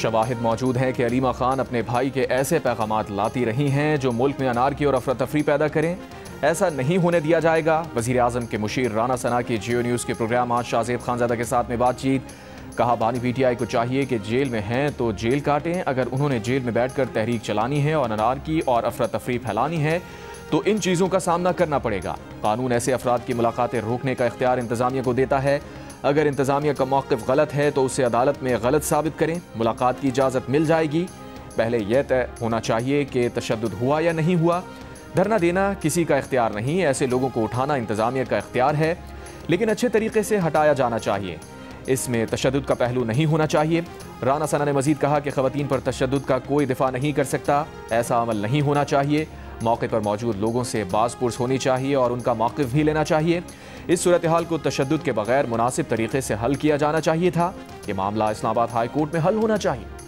शवाहिद मौजूद हैं कि अलीमा खान अपने भाई के ऐसे पैगामात लाती रही हैं जो मुल्क में अनारकी और अफरा तफरी पैदा करें। ऐसा नहीं होने दिया जाएगा। वज़ीर आज़म के मुशीर राना सना की जियो न्यूज़ के प्रोग्राम आज शाहज़ेब खानज़ादा के साथ में बातचीत। कहा, बानी PTI को चाहिए कि जेल में हैं तो जेल काटें। अगर उन्होंने जेल में बैठकर तहरीक चलानी है और अनारकी और अफरा तफरी फैलानी है तो इन चीज़ों का सामना करना पड़ेगा। कानून ऐसे अफराद की मुलाकातें रोकने का इख्तियार इंतज़ामिया को देता है। अगर इंतज़ामिया का मौक़िफ़ गलत है तो उसे अदालत में गलत साबित करें। मुलाकात की इजाज़त मिल जाएगी। पहले यह तय होना चाहिए कि तशद्दुद हुआ या नहीं हुआ। धरना देना किसी का इख्तियार नहीं, ऐसे लोगों को उठाना इंतज़ामिया का इख्तियार है, लेकिन अच्छे तरीके से हटाया जाना चाहिए। इसमें तशद्दुद का पहलू नहीं होना चाहिए। राना सना ने मज़ीद कहा कि ख़वातीन पर तशद्दुद का कोई दिफा नहीं कर सकता। ऐसा अमल नहीं होना चाहिए। मौके पर मौजूद लोगों से बाज़पुरस होनी चाहिए और उनका मौक़िफ़ भी लेना चाहिए। इस सूरत हाल को तशद्दुद के बगैर मुनासिब तरीके से हल किया जाना चाहिए था। ये मामला इस्लामाबाद हाई कोर्ट में हल होना चाहिए।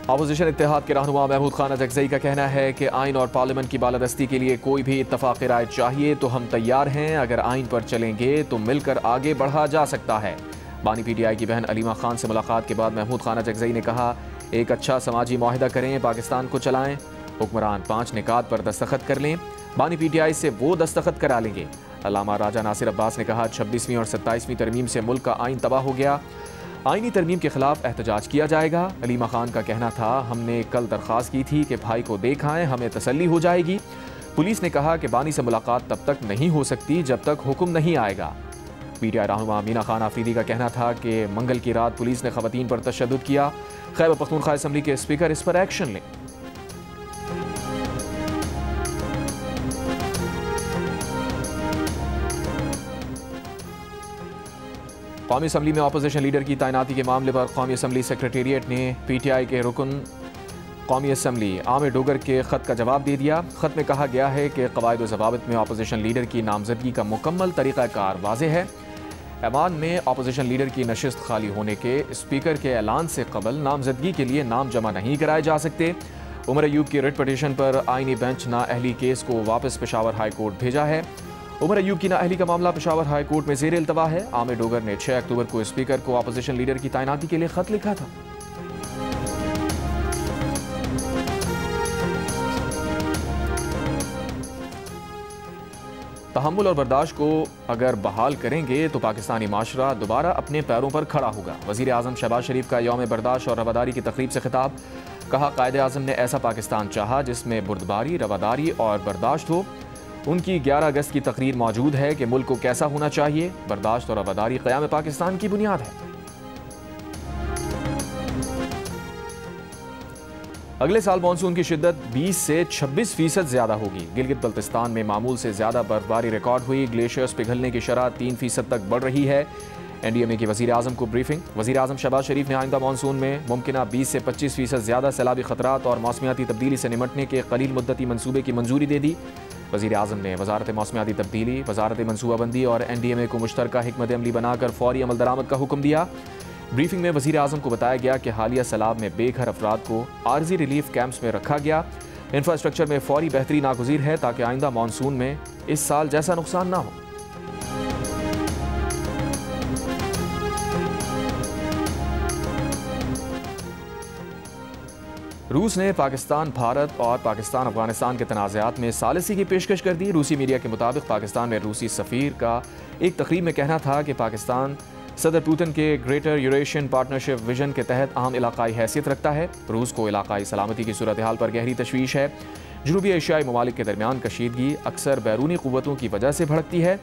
अपोजिशन इत्तेहाद के रहनुमा महमूद खान अजगज़ई का कहना है कि आइन और पार्लियामेंट की बालादस्ती के लिए कोई भी इत्तफाक़ राय चाहिए तो हम तैयार हैं। अगर आइन पर चलेंगे तो मिलकर आगे बढ़ा जा सकता है। बानी PTI की बहन अलीमा खान से मुलाकात के बाद महमूद खान अजगज़ई ने कहा, एक अच्छा समाजी मुआहिदा करें, पाकिस्तान को चलाएं। हुक्मरान 5 निकात पर दस्तखत कर लें। बानी PTI से वो दस्तखत करा लेंगे। अल्लामा राजा नासिर अब्बास ने कहा, 26वीं और 27वीं तरमीम से मुल्क का आइन तबाह हो गया। आईनी तरमीम के खिलाफ एहतजाज किया जाएगा। अलीमा खान का कहना था, हमने कल दरख्वास्त की थी कि भाई को देख आएं, हमें तसल्ली हो जाएगी। पुलिस ने कहा कि बानी से मुलाकात तब तक नहीं हो सकती जब तक हुक्म नहीं आएगा। PTI रहनुमा मीना खान आफरीदी का कहना था कि मंगल की रात पुलिस ने ख़वातीन पर तशद्दुद किया। खैबर पख्तूनख्वा असम्बली के स्पीकर इस पर एक्शन लें। कौमी असम्बली में अपोजिशन लीडर की तैनाती के मामले पर कौमी असम्बली सेक्रेटेरिएट ने PTI के रुकन कौमी असम्बली आमिर डोगर के ख़त का जवाब दे दिया। ख़त में कहा गया है कि क़वायद व ज़वाबित में अपोजिशन लीडर की नामजदगी का मुकम्मल तरीक़ाकार वाज़ेह है। ऐवान में अपोजिशन लीडर की नशिस्त खाली होने के स्पीकर के ऐलान से कबल नामजदगी के लिए नाम जमा नहीं कराए जा सकते। उमर अयूब की रिट पटिशन पर आइनी बेंच नाअहली केस को वापस पेशावर हाई कोर्ट भेजा है। उमर अयूब की नाअहली का मामला पेशावर हाई कोर्ट में ज़ेर इल्तवा है। आमिर डोगर ने 6 अक्टूबर को स्पीकर को अपोजिशन लीडर की तैनाती के लिए खत लिखा था। तहम्मुल और बर्दाश्त को अगर बहाल करेंगे तो पाकिस्तानी माशरा दोबारा अपने पैरों पर खड़ा होगा। वज़ीर आज़म शहबाज शरीफ का यौम बर्दाश्त और रवादारी की तकरीब से खिताब। कहा, कायदे आज़म ने ऐसा पाकिस्तान चाहा जिसमें बुर्दबारी, रवादारी और बर्दाश्त हो। उनकी 11 अगस्त की तकरीर मौजूद है कि मुल्क को कैसा होना चाहिए। बर्दाश्त और रवादारी क़याम पाकिस्तान की बुनियाद है। अगले साल मानसून की शिद्दत 20 से 26% ज़्यादा होगी। गिलगित बल्तिस्तान में मामूल से ज़्यादा बर्फबारी रिकॉर्ड हुई। ग्लेशियर्स पिघलने की शरह 3% तक बढ़ रही है। NDMA की वज़ीर आज़म को ब्रीफिंग। वज़ीर आज़म शहबाज शरीफ ने आइंदा मानसून में मुमकिना 20 से 25% ज़्यादा सैलाबी ख़तरात और मौसमियाती तब्दीली से निमटने के कलील मुद्दती मनसूबे की मंजूरी दे दी। वज़ीर आज़म ने वज़ारत मौसमियाती तब्दीली, वज़ारत मनसूबाबंदी और NDMA को मुश्तरका हिकमत अमली बनाकर फौरी अमल दरामद का हुक्म दिया। ब्रीफिंग में वज़ीर आज़म को बताया गया कि हालिया सैलाब में बेघर अफराद को आर्जी रिलीफ कैंप्स में रखा गया। इंफ्रास्ट्रक्चर में फौरी बेहतरी नागुज़ीर है ताकि आइंदा मानसून में इस साल जैसा नुकसान ना हो। रूस ने पाकिस्तान, भारत और पाकिस्तान अफगानिस्तान के तनाज़ात में सालिसी की पेशकश कर दी। रूसी मीडिया के मुताबिक पाकिस्तान में रूसी सफ़ीर का एक तकरीब में कहना था कि पाकिस्तान सदर पुतिन के ग्रेटर यूरेशियन पार्टनरशिप विजन के तहत अहम इलाकाई हैसियत रखता है। रूस को इलाकाई सलामती की सूरत हाल पर गहरी तशवीश है। जनूबी एशियाई ममालिक के दरमियान कशीदगी अक्सर बैरूनी क़ुव्वतों की वजह से भड़कती है।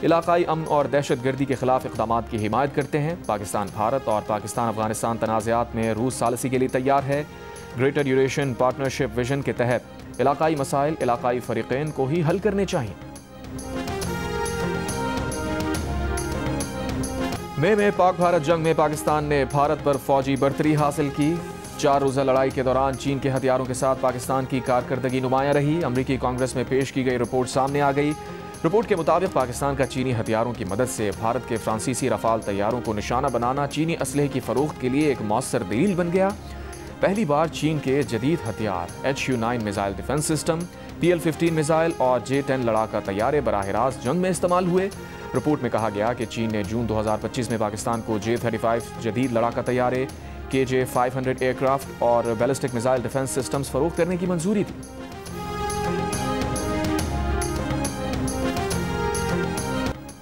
इलाकाई अमन और दहशत गर्दी के खिलाफ इक़दामात की हिमायत करते हैं। पाकिस्तान, भारत और पाकिस्तान अफगानिस्तान तनाज़ात में रूस सालिसी के लिए तैयार है। ग्रेटर यूरेशियन पार्टनरशिप विजन के तहत इलाकाई मसाइल इलाकाई फ़रीक़ैन को ही हल करने चाहिए। मई में पाक भारत जंग में पाकिस्तान ने भारत पर फौजी बर्तरी हासिल की। 4 रोज़ा लड़ाई के दौरान चीन के हथियारों के साथ पाकिस्तान की कारकर्दगी नुमायां रही। अमरीकी कांग्रेस में पेश की गई रिपोर्ट सामने आ गई। रिपोर्ट के मुताबिक पाकिस्तान का चीनी हथियारों की मदद से भारत के फ्रांसीसी रफाल तैयारों को निशाना बनाना चीनी असलहे की फरोख्त के लिए एक मौसर दलील बन गया। पहली बार चीन के जदीद हथियार HU-9 missile defence system, PL-15 missile और J-10 लड़ाका तैयारे बराह रास्त जंग में इस्तेमाल हुए। रिपोर्ट में कहा गया कि चीन ने जून 2025 में पाकिस्तान को J-35 जदीद लड़ाका तैयारे, KJ-500 एयरक्राफ्ट और बैलिस्टिक मिसाइल डिफेंस सिस्टम्स फरोख्त करने की मंजूरी दी।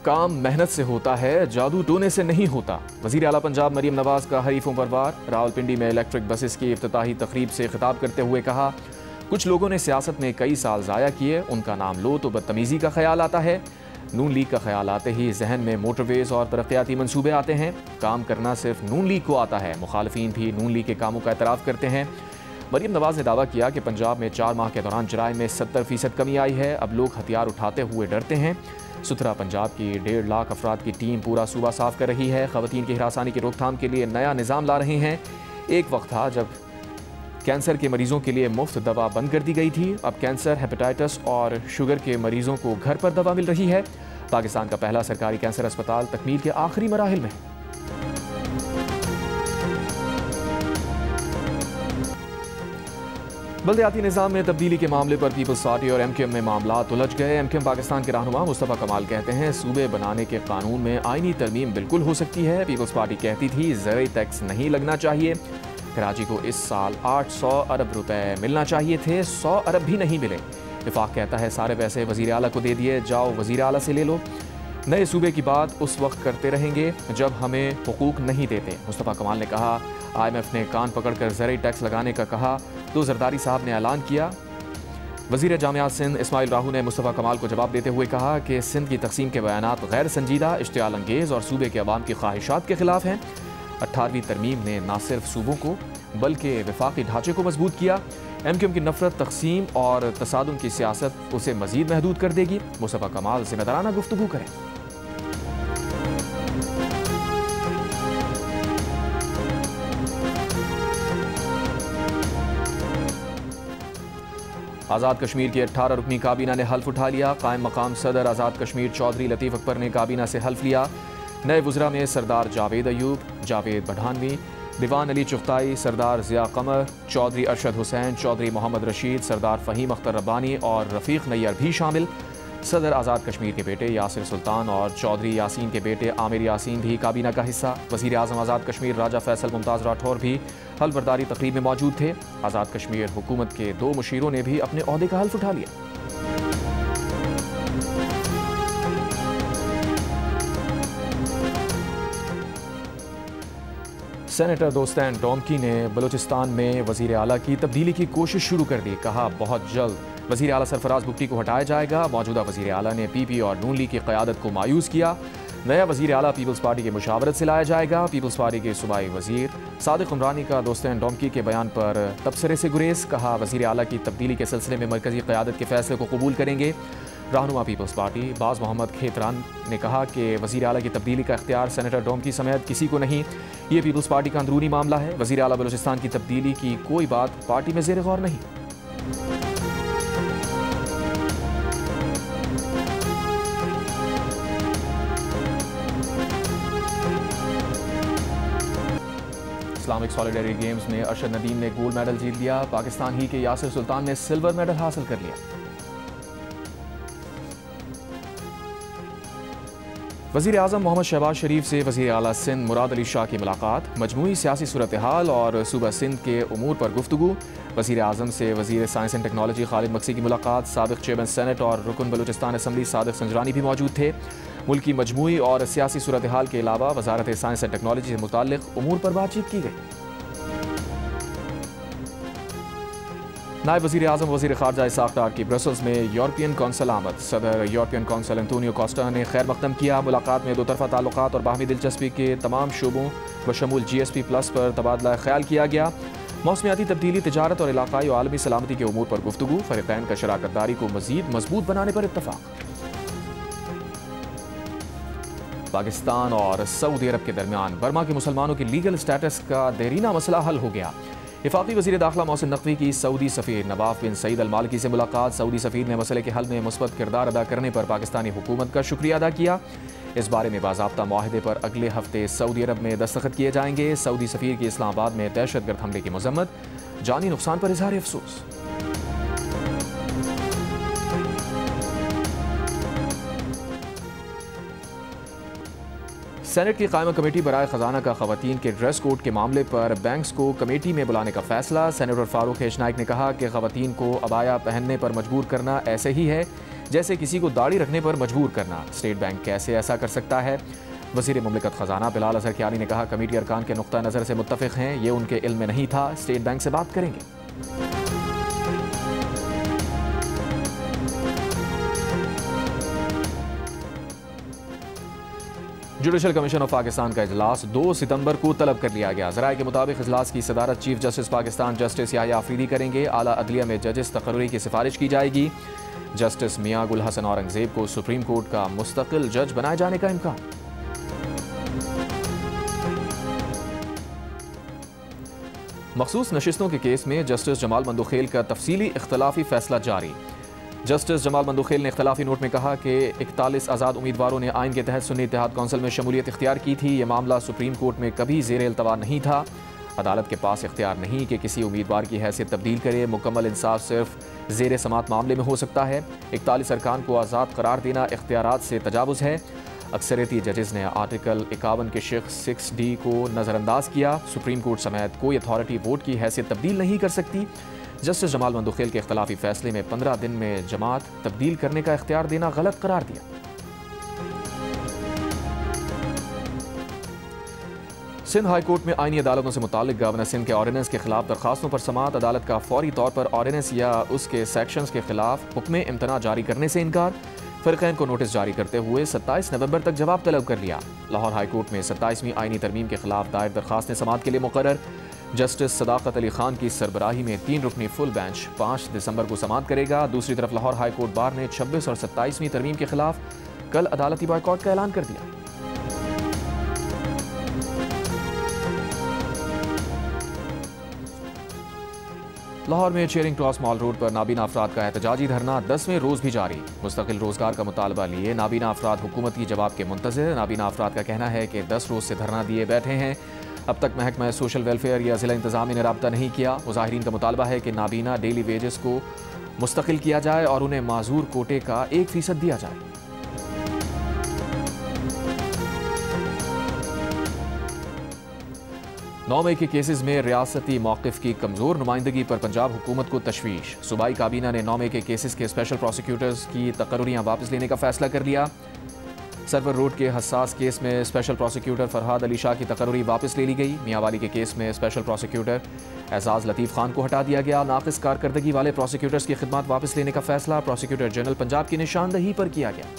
काम मेहनत से होता है, जादू टोने से नहीं होता। वज़ीर आला पंजाब मरीम नवाज का हरीफों पर वार। रावलपिंडी में इलेक्ट्रिक बसेस की इफ्तिताही तकरीब से खिताब करते हुए कहा, कुछ लोगों ने सियासत में कई साल ज़ाया किए, उनका नाम लो तो बदतमीज़ी का ख्याल आता है। नून लीग का ख्याल आते ही जहन में मोटरवेज और तरक्याती मंसूबे आते हैं। काम करना सिर्फ नून लीग को आता है। मुखालफीन भी नून लीग के कामों का एतराफ़ करते हैं। मरीम नवाज ने दावा किया कि पंजाब में 4 माह के दौरान जराइम में 70% कमी आई है। अब लोग हथियार उठाते हुए डरते हैं। सुथरा पंजाब की 1.5 लाख अफराद की टीम पूरा सूबा साफ कर रही है। ख़वातीन की हिरासानी की रोकथाम के लिए नया निज़ाम ला रहे हैं। एक वक्त था जब कैंसर के मरीजों के लिए मुफ्त दवा बंद कर दी गई थी। अब कैंसर, हेपेटाइटिस और शुगर के मरीजों को घर पर दवा मिल रही है। पाकिस्तान का पहला सरकारी कैंसर अस्पताल तकमील के आखिरी मराहिल में है। बल्दियाती निज़ाम में तब्दीली के मामले पर पीपल्स पार्टी और MKM में मामला उलझ गए। MKM पाकिस्तान के रहनुमा मुस्तफ़ा कमाल कहते हैं, सूबे बनाने के कानून में आईनी तरमीम बिल्कुल हो सकती है। पीपल्स पार्टी कहती थी ज़राई टैक्स नहीं लगना चाहिए। कराची को इस साल 800 अरब रुपए मिलना चाहिए थे, 100 अरब भी नहीं मिले। वफाक कहता है सारे पैसे वज़ीर आला को दे दिए, जाओ वज़ीर आला से ले लो। नए सूबे की बात उस वक्त करते रहेंगे जब हमें हुकूक नहीं देते। मुस्तफ़ा कमाल ने कहा, IMF ने कान पकड़कर ज़राई टैक्स लगाने का कहा तो जरदारी साहब ने ऐलान किया। वज़ीर जामियात सिंध इस्माइल राहू ने मुस्तफ़ा कमाल को जवाब देते हुए कहा कि सिंध की तकसीम के बयानात गैर संजीदा, इश्तियाल अंगेज़ और सूबे के अवाम की ख्वाहिशात के खिलाफ हैं। 18वीं तरमीम ने न सिर्फ सूबों को बल्कि वफाकी ढांचे को मजबूत किया। MKM की नफरत, तकसीम और तसादुम की सियासत उसे मजीद महदूद कर देगी। मुस्तफ़ा कमाल ज़िम्मेदाराना गुफ्तगू करें। आज़ाद कश्मीर की 18 रुकनी काबीना ने हल्फ उठा लिया। कायम मकाम सदर आज़ाद कश्मीर चौधरी लतीफ़ अकबर ने काबीना से हल्फ लिया। नए वज़रा में सरदार जावेद अयूब, जावेद बढ़ानवी, दीवान अली चुगताई, सरदार ज़िया कमर, चौधरी अरशद हुसैन, चौधरी मोहम्मद रशीद, सरदार फ़हीम अख्तर रब्बानी और रफ़ीक नैयर भी शामिल। सदर आज़ाद कश्मीर के बेटे यासिर सुल्तान और चौधरी यासीन के बेटे आमिर यासीन भी काबीना का हिस्सा। वज़ीर आज़म आज़ाद कश्मीर राजा फैसल मुमताज़ राठौर भी हल्फबरदारी तकरीब में मौजूद थे। आज़ाद कश्मीर हुकूमत के 2 मुशीरों ने भी अपने ओहदे का हल्फ उठा लिया। सेनेटर दोस्तान डोमकी ने बलूचिस्तान में वज़ीर आला की तब्दीली की कोशिश शुरू कर दी। कहा, बहुत जल्द वज़ीर आला सरफराज बुगटी को हटाया जाएगा। मौजूदा वज़ीर आला ने PP और नून लीग की क़यादत को मायूस किया। नया वज़ीर आला पीपल्स पार्टी की मुशावरत से लाया जाएगा। पीपल्स पार्टी के सूबाई वज़ीर सादिक उमरानी का दोस्तान डोमकी के बयान पर तबसरे से गुरेज। कहा, वज़ीर आला की तब्दीली के सिलसिले में मरकज़ी क़यादत के फैसले को कबूल करेंगे। रहनुमा पीपल्स पार्टी बाज़ मोहम्मद खेतरान ने कहा कि वज़ीर आला की तब्दीली का इख्तियार सेनेटर डोमकी समेत किसी को नहीं, ये पीपल्स पार्टी का अंदरूनी मामला है। वज़ीर आला बलूचिस्तान की तब्दीली की कोई बात पार्टी में ज़ेर गौर नहीं। इस्लामिक सॉलिडरिटी गेम्स में अरशद नदीम ने गोल्ड मेडल जीत लिया। पाकिस्तान ही के यासिर सुल्तान ने सिल्वर मेडल हासिल कर लिया। वज़ीर आज़म मोहम्मद शहबाज शरीफ से वज़ीर आला सिंध मुराद अली शाह की मुलाकात। मजमूई सियासी सूरत हाल और सूबा सिंध के उमूर पर गुफ्तगू। वज़ीर आज़म से वज़ीर science and technology Khalid Maksi की मुलाकात। साबिक़ चेयरमैन सेनेट और रुकन बलूचिस्तान असम्बली सादिक संजरानी भी मौजूद थे। मुल्क की मजमूई और सियासी सूरत हाल के अलावा वज़ारत साइंस एंड टेक्नोलॉजी से मुताल्लिक़ उमूर पर बातचीत की गई। नायब वज़ीर आज़म वज़ीर ख़ारजा इसाक़ डार की ब्रसल्स में यूरोपियन कौंसल आमद। सदर यूरोपियन कौंसल एंटोनियो कोस्टा ने खैर मक़दम किया। मुलाकात में 2 तरफ़ा ताल्लुक़ात और बाहमी दिलचस्पी के तमाम शोबों बशमूल GSP+ पर तबादला ख्याल किया गया। मौसमियाती तब्दीली, तिजारत और इलाक़ाई और आलमी सलामती के उमूर पर गुफ्तगू। फ़रीक़ैन का शराकत दारी को मज़ीद मजबूत बनाने पर इत्तफ़ाक़। पाकिस्तान और सऊदी अरब के दरमियान बर्मा के मुसलमानों की लीगल स्टेटस का देरीना मसला हल हो गया। वफाकी वज़ीर दाखिला मोहसिन नकवी की सऊदी सफ़ीर नवाफ बिन सईद अल मालिकी से मुलाकात। सऊदी सफ़ीर ने मसले के हल में मुस्बत किरदार अदा करने पर पाकिस्तानी हुकूमत का शुक्रिया अदा किया। इस बारे में बाज़ाब्ता मुआहदे पर अगले हफ्ते सऊदी अरब में दस्तखत किए जाएंगे। सऊदी सफ़ीर की इस्लामाबाद में दहशतगर्द हमले की मजम्मत, जानी नुकसान पर इजहार अफसोस। सेनेट की कायमा कमेटी बराए खजाना का खवातीन के ड्रेस कोड के मामले पर बैंक्स को कमेटी में बुलाने का फैसला। सेनेटर फारूक हेशनाइक ने कहा कि खवातीन को अबाया पहनने पर मजबूर करना ऐसे ही है जैसे किसी को दाढ़ी रखने पर मजबूर करना। स्टेट बैंक कैसे ऐसा कर सकता है? वज़ीर मुमलिकत खजाना बिलाल असर कियानी ने कहा कमेटी अरकान के नुक्ता नज़र से मुत्तफ़िक़ हैं, ये उनके इल्म में नहीं था, स्टेट बैंक से बात करेंगे। जुडिशल कमीशन ऑफ पाकिस्तान का इजलास 2 सितंबर को तलब कर लिया गया। ज़राए के मुताबिक इजलास की सदारत chief justice Pakistan justice Yahya Afridi करेंगे। आला अदलिया में जजेस तकर्री की सिफारिश की जाएगी। जस्टिस मियां गुल हसन औरंगजेब को सुप्रीम कोर्ट का मुस्तकिल जज बनाए जाने का इम्कान। मखसूस नशिस्तों के केस में जस्टिस जमाल मंदुखेल का तफसीली इख्तलाफी फैसला जारी। जस्टिस जमाल मंदुखेल ने इख्तलाफी नोट में कहा कि 41 आज़ाद उम्मीदवारों ने आइन के तहत सुन्नी इत्तेहाद कौंसिल में शमूलियत इख्तियार की थी। यह मामला सुप्रीम कोर्ट में कभी ज़ेर इल्तवा नहीं था। अदालत के पास इख्तियार नहीं कि किसी उम्मीदवार की हैसियत तब्दील करे। मुकम्मल इंसाफ सिर्फ ज़ेर समात मामले में हो सकता है। 41 अरकान को आज़ाद करार देना इख्तियारात से तजावुज़ है। अक्सरियती जजेस ने आर्टिकल 51 के शेख 6D को नज़रअंदाज किया। सुप्रीम कोर्ट समेत कोई अथॉरिटी वोट की हैसियत तब्दील नहीं कर सकती। जस्टिस जमाल मंदुखेल के इख्तलाफी फैसले में 15 दिन में जमात तब्दील करने का इख्तियार देना गलत करार दिया। सिंध हाई कोर्ट में आईनी अदालतों से मुताल्लिक गवर्नर सिंध के ऑर्डिनेंस के खिलाफ दरखास्तों पर समाअत। अदालत का फौरी तौर पर ऑर्डिनेंस या उसके सेक्शंस के खिलाफ हुक्म इम्तना जारी करने से इनकार। फ़रीक़ैन को नोटिस जारी करते हुए 27 नवंबर तक जवाब तलब कर लिया। लाहौर हाई कोर्ट में 27वीं आईनी तरमीम के खिलाफ दायर दरखास्तें समाअत के लिए मुकर्रर। जस्टिस सदाकत अली खान की सरबराही में 3 रुकनी फुल बेंच 5 दिसंबर को समाअत करेगा। दूसरी तरफ लाहौर हाई कोर्ट बार ने 26 और 27वीं तरमीम के खिलाफ कल अदालती बॉयकॉट का ऐलान कर दिया। लाहौर में चेयरिंग क्रॉस मॉल रोड पर नाबीना अफराद का एहतजाजी धरना 10वें रोज भी जारी। मुस्तकिल रोजगार का मुतालबा लिए नाबीना अफराद हुकूमत की जवाब के मुंतज़िर। नाबीना अफराद का कहना है कि 10 रोज से धरना दिए बैठे हैं, अब तक महकमा सोशल वेलफेयर या जिला इंतजामिया ने राब्ता नहीं किया। मुजाहिरीन का मुतालबा है कि नाबीना डेली वेजेस को मुस्तकिल किया जाए और उन्हें माजूर कोटे का 1% दिया जाए। नौ मई के केसेस में रियासती मौक़िफ़ की कमज़ोर नुमाइंदगी पर पंजाब हुकूमत को तशवीश। सूबाई काबीना ने 9 मई के केसेस के स्पेशल प्रोसिक्यूटर्स की तकर्रियाँ वापस लेने का फैसला कर लिया। सरवर रोड के हसास केस में स्पेशल प्रोसिक्यूटर फरहाद अली शाह की तकर्री वापस ले ली गई। मियांवाली के केस में स्पेशल प्रोसिक्यूटर एजाज लतीफ़ खान को हटा दिया गया। नाक़िस कारकर्दगी वाले प्रोसिक्यूटर्स की खिदमत वापस लेने का फैसला प्रोसिक्यूटर जनरल पंजाब की निशानदही पर किया गया।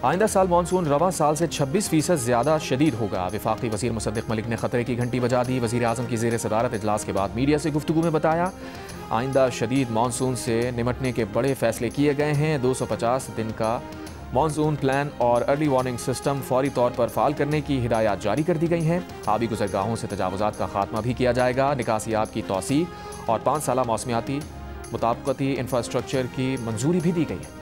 आइंदा साल मानसून रवा साल से 26% ज़्यादा शदीद होगा। वफाकी वज़ीर मुसद्दिक़ मलिक ने खतरे की घंटी बजा दी। वज़ीर आज़म की ज़ेर सदारत इजलास के बाद मीडिया से गुफ्तगू में बताया आइंदा शदीद मानसून से निमटने के बड़े फैसले किए गए हैं। 250 दिन का मानसून प्लान और अर्ली वार्निंग सिस्टम फौरी तौर पर फ़ाल करने की हिदायत जारी कर दी गई हैं। आबी गुज़रगाहों से तजावुज़ात का खात्मा भी किया जाएगा। निकासी आब की तौसी और 5 साला मौसमियाती मुताबिकती इंफ्रास्ट्रक्चर की मंजूरी भी दी गई है।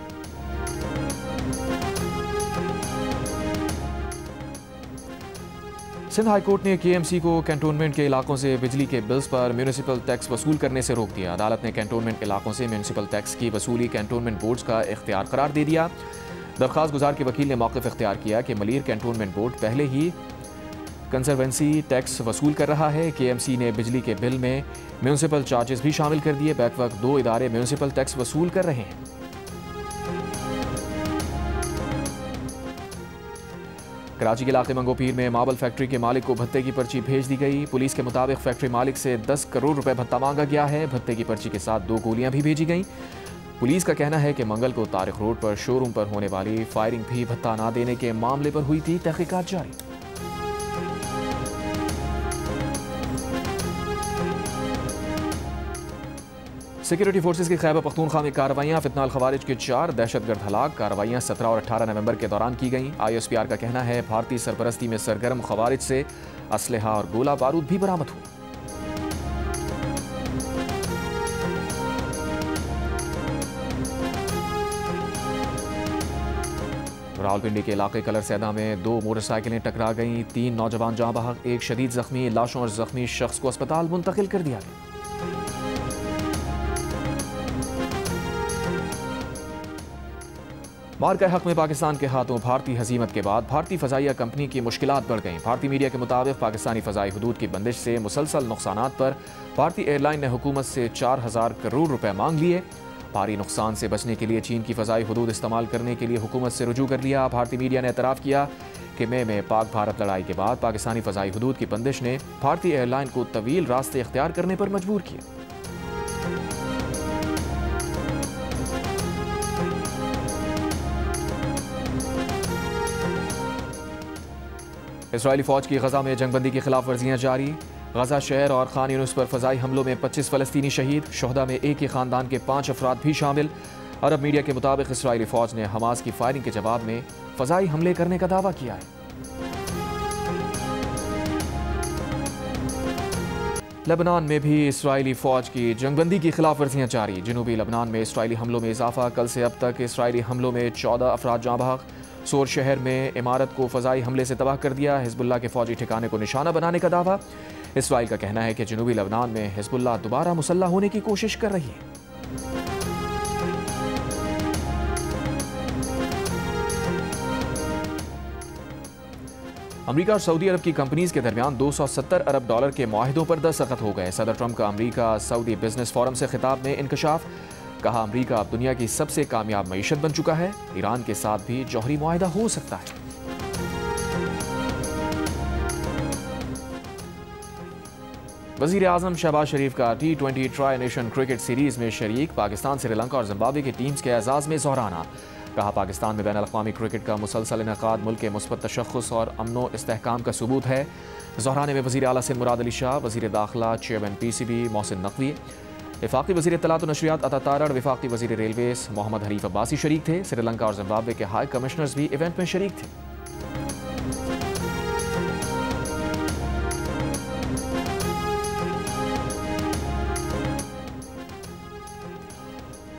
सिंध हाई कोर्ट ने KMC को कैंटोनमेंट के इलाकों से बिजली के बिल्स पर म्यूनिसिपल टैक्स वसूल करने से रोक दिया। अदालत ने कैंटोनमेंट इलाकों से म्यूनिसिपल टैक्स की वसूली कैंटोनमेंट बोर्ड्स का इख्तियार करार दे दिया। दरख्वास्त गुजार के वकील ने मौक़िफ़ इख्तियार किया कि मलीर कैंटोनमेंट बोर्ड पहले ही कंजर्वेंसी टैक्स वसूल कर रहा है। KMC ने बिजली के बिल में म्यूनिसिपल चार्जेस भी शामिल कर दिए। बैक वक्त 2 इदारे म्यूनिसिपल टैक्स वसूल कर रहे हैं। कराची के इलाके मंगोपीर में मार्बल फैक्ट्री के मालिक को भत्ते की पर्ची भेज दी गई। पुलिस के मुताबिक फैक्ट्री मालिक से 10 करोड़ रुपए भत्ता मांगा गया है। भत्ते की पर्ची के साथ 2 गोलियां भी भेजी गईं। पुलिस का कहना है कि मंगल को तारिक रोड पर शोरूम पर होने वाली फायरिंग भी भत्ता ना देने के मामले पर हुई थी। तहकीकात जारी। सिक्योरिटी फोर्सेज की खैबर पख्तूनख्वा में कार्रवाइयाँ, फितनाल खवारिज के 4 दहशतगर्द हलाक। कार्रवाइयाँ 17 और 18 नवंबर के दौरान की गईं। ISPR का कहना है भारतीय सरपरस्ती में सरगर्म खवारिज से असलहा और गोला बारूद भी बरामद हुआ। रावलपिंडी के इलाके कलर सैदा में 2 मोटरसाइकिलें टकरा गईं। 3 नौजवान जहां बहक, 1 शदीद जख्मी। लाशों और जख्मी शख्स को अस्पताल मुंतकिल कर दिया गया। मार्का हक में पाकिस्तान के हाथों भारतीय हजीमत के बाद भारतीय फ़ज़ाइया कंपनी की मुश्किलात बढ़ गईं। भारतीय मीडिया के मुताबिक पाकिस्तानी फ़ज़ाई हुदूद की बंदिश से मुसलसल नुकसानात पर भारतीय एयरलाइन ने हुकूमत से 4000 करोड़ रुपए मांग लिए। भारी नुकसान से बचने के लिए चीन की फ़ज़ाई हुदूद इस्तेमाल करने के लिए हुकूमत से रुजू कर लिया। भारतीय मीडिया ने एतराफ़ किया कि मई में पाक भारत लड़ाई के बाद पाकिस्तानी फ़ज़ाई हुदूद की बंदिश ने भारतीय एयरलाइन को तवील रास्ते इख्तियार करने पर मजबूर किया। इसराइली फ़ौज की गजा में जंगबंदी की खिलाफ वर्जियाँ जारी। गजा शहर और खान यूनिस पर फ़ज़ाई हमलों में 25 फ़लस्तीनी शहीद। शुहदा में एक ही ख़ानदान के 5 अफराद भी शामिल। अरब मीडिया के मुताबिक इसराइली फ़ौज ने हमास की फायरिंग के जवाब में फ़ज़ाई हमले करने का दावा किया है। लेबनान में भी इसराइली फ़ौज की जंगबंदी की खिलाफ वर्जियाँ जारी। जनूबी लेबनान में इसराइली हमलों में इजाफा। कल से अब तक इसराइली हमलों में 14 अफराद जाँ बहक। सोर शहर में इमारत को फ़ज़ाई हमले से तबाह कर दिया। हिज़्बुल्लाह के फ़ौजी ठिकाने को निशाना बनाने का दावा। इसराइल का कहना है कि जनूबी लेबनान में हिज़्बुल्लाह दोबारा मुसल्लह होने की कोशिश कर रही है। अमरीका और सऊदी अरब की कंपनीज के दरमियान $270 अरब के मुआहिदों पर दस्तखत हो गए। सदर ट्रंप का अमरीका सऊदी बिजनेस फोरम से खिताब में इंकशाफ। कहा, अमरीका अब दुनिया की सबसे कामयाब मईशत बन चुका है। ईरान के साथ भी जौहरी मुआहिदा हो सकता है। वज़ीर आज़म शहबाज शरीफ का T20 tri nation cricket series में शरीक। पाकिस्तान, श्रीलंका और जिम्बाब्वे की टीम्स के एजाज़ में ज़ोहराना। कहा, पाकिस्तान में बैनुल-अक़वामी क्रिकेट का मुसलसल इनेक़ाद मुल्क के मुस्बत तशख़्ख़ुस और अमनो इस्तेहकाम का सबूत है। ज़ोहराने में वज़ीर आला सिंध मुराद अली शाह, वज़ीर दाखिला चेयरमैन PCB मोहसिन नकवी, वफाकी वज़ीर इत्तलात व नशरियात अता तारड़, वफाकी वज़ीर रेलवेज़ मोहम्मद हनीफ अब्बासी शरीक थे। श्रीलंका और जिम्बाब्वे के हाई कमिश्नर्स भी इवेंट में शरीक थे।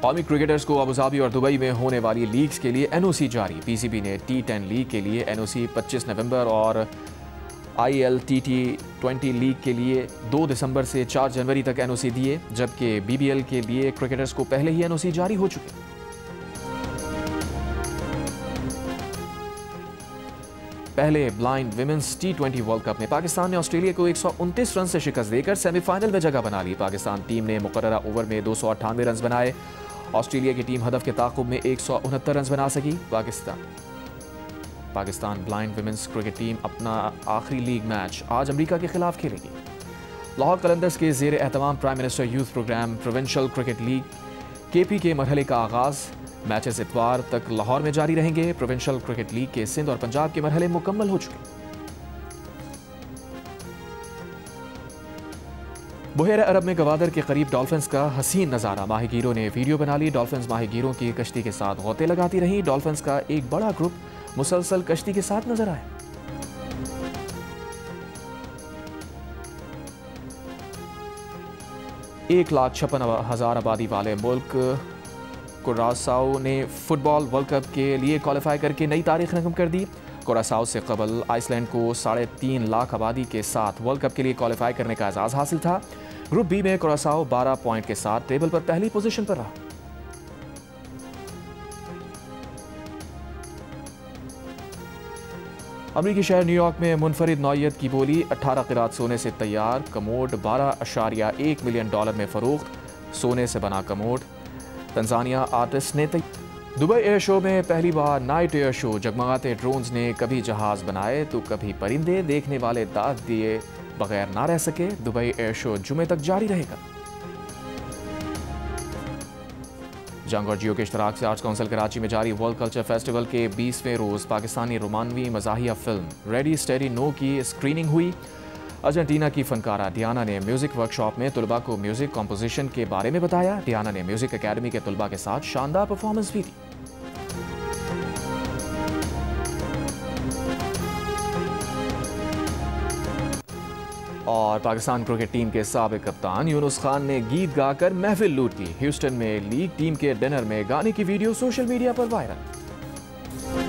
कौमी क्रिकेटर्स को अबूधाबी और दुबई में होने वाली लीग्स के लिए NOC जारी। PCB ने T10 लीग के लिए NOC 25 नवंबर और ILTT20 लीग के लिए 2 दिसंबर से 4 जनवरी तक NOC दिए, जबकि BBL के लिए क्रिकेटर्स को पहले ही NOC जारी हो चुके। पहले blind women's T20 world cup में पाकिस्तान ने ऑस्ट्रेलिया को 129 रन से शिकस्त देकर सेमीफाइनल में जगह बना ली। पाकिस्तान टीम ने मुकर्ररा ओवर में 298 रन बनाए। ऑस्ट्रेलिया की टीम हदफ के ताक़ुब में 169 रन बना सकी। Pakistan blind women's cricket team अपना आखिरी लीग मैच आज अमेरिका के खिलाफ खेलेगी। लाहौर कलंदर्स के ज़ेर एहतमाम prime minister youth programme provincial cricket league KP के मरहले का आगाज़। मैचेस इतवार तक लाहौर में जारी रहेंगे। प्रोविंशियल क्रिकेट लीग के सिंध और पंजाब के मरहले मुकम्मल हो चुके। बुहेरा अरब में गवादर के करीब डॉल्फिन्स का हसीन नज़ारा। माहीगीरों ने वीडियो बना ली। डॉल्फिन्स माहीगीरों की कश्ती के साथ गौते लगाती रही। डॉल्फिन्स का एक बड़ा ग्रुप मुसलसल कश्ती के साथ नजर आया। एक 1,56,000 आबादी वाले मुल्क कुरासाओ ने फुटबॉल वर्ल्ड कप के लिए क्वालिफाई करके नई तारीख रकम कर दी। कुरासाओ से कबल आइसलैंड को 3.5 लाख आबादी के साथ वर्ल्ड कप के लिए क्वालिफाई करने का एजाज़ हासिल था। ग्रुप बी में कुरासाओ 12 पॉइंट के साथ टेबल पर पहली पोजीशन पर रहा। अमरीकी शहर न्यूयॉर्क में मुनफरिद नौइयत की बोली। 18 क़िरात सोने से तैयार कमोड $12.1 मिलियन में फ़रोख्त। सोने से बना कमोड तंजानिया आर्टिस्ट ने दुबई एयर शो में पहली बार नाइट एयर शो। जगमगाते ड्रोन्स ने कभी जहाज बनाए तो कभी परिंदे। देखने वाले दाद दिए बगैर ना रह सके। दुबई एयर शो जुमे तक जारी रहेगा। जंग और जियो के इश्तराक से आर्ट्स काउंसिल कराची में जारी वर्ल्ड कल्चर फेस्टिवल के 20वें रोज़ पाकिस्तानी रोमानवी मज़ाहिया फिल्म रेडी स्टेडी नो की स्क्रीनिंग हुई। अर्जेंटीना की फनकारा डियाना ने म्यूजिक वर्कशॉप में तुलबा को म्यूजिक कॉम्पोजिशन के बारे में बताया। डियाना ने म्यूजिक एकेडमी के तुलबा के साथ शानदार परफॉर्मेंस भी दी। और पाकिस्तान क्रिकेट टीम के साबिक कप्तान यूनुस खान ने गीत गाकर महफिल लूट दी। ह्यूस्टन में लीग टीम के डिनर में गाने की वीडियो सोशल मीडिया पर वायरल।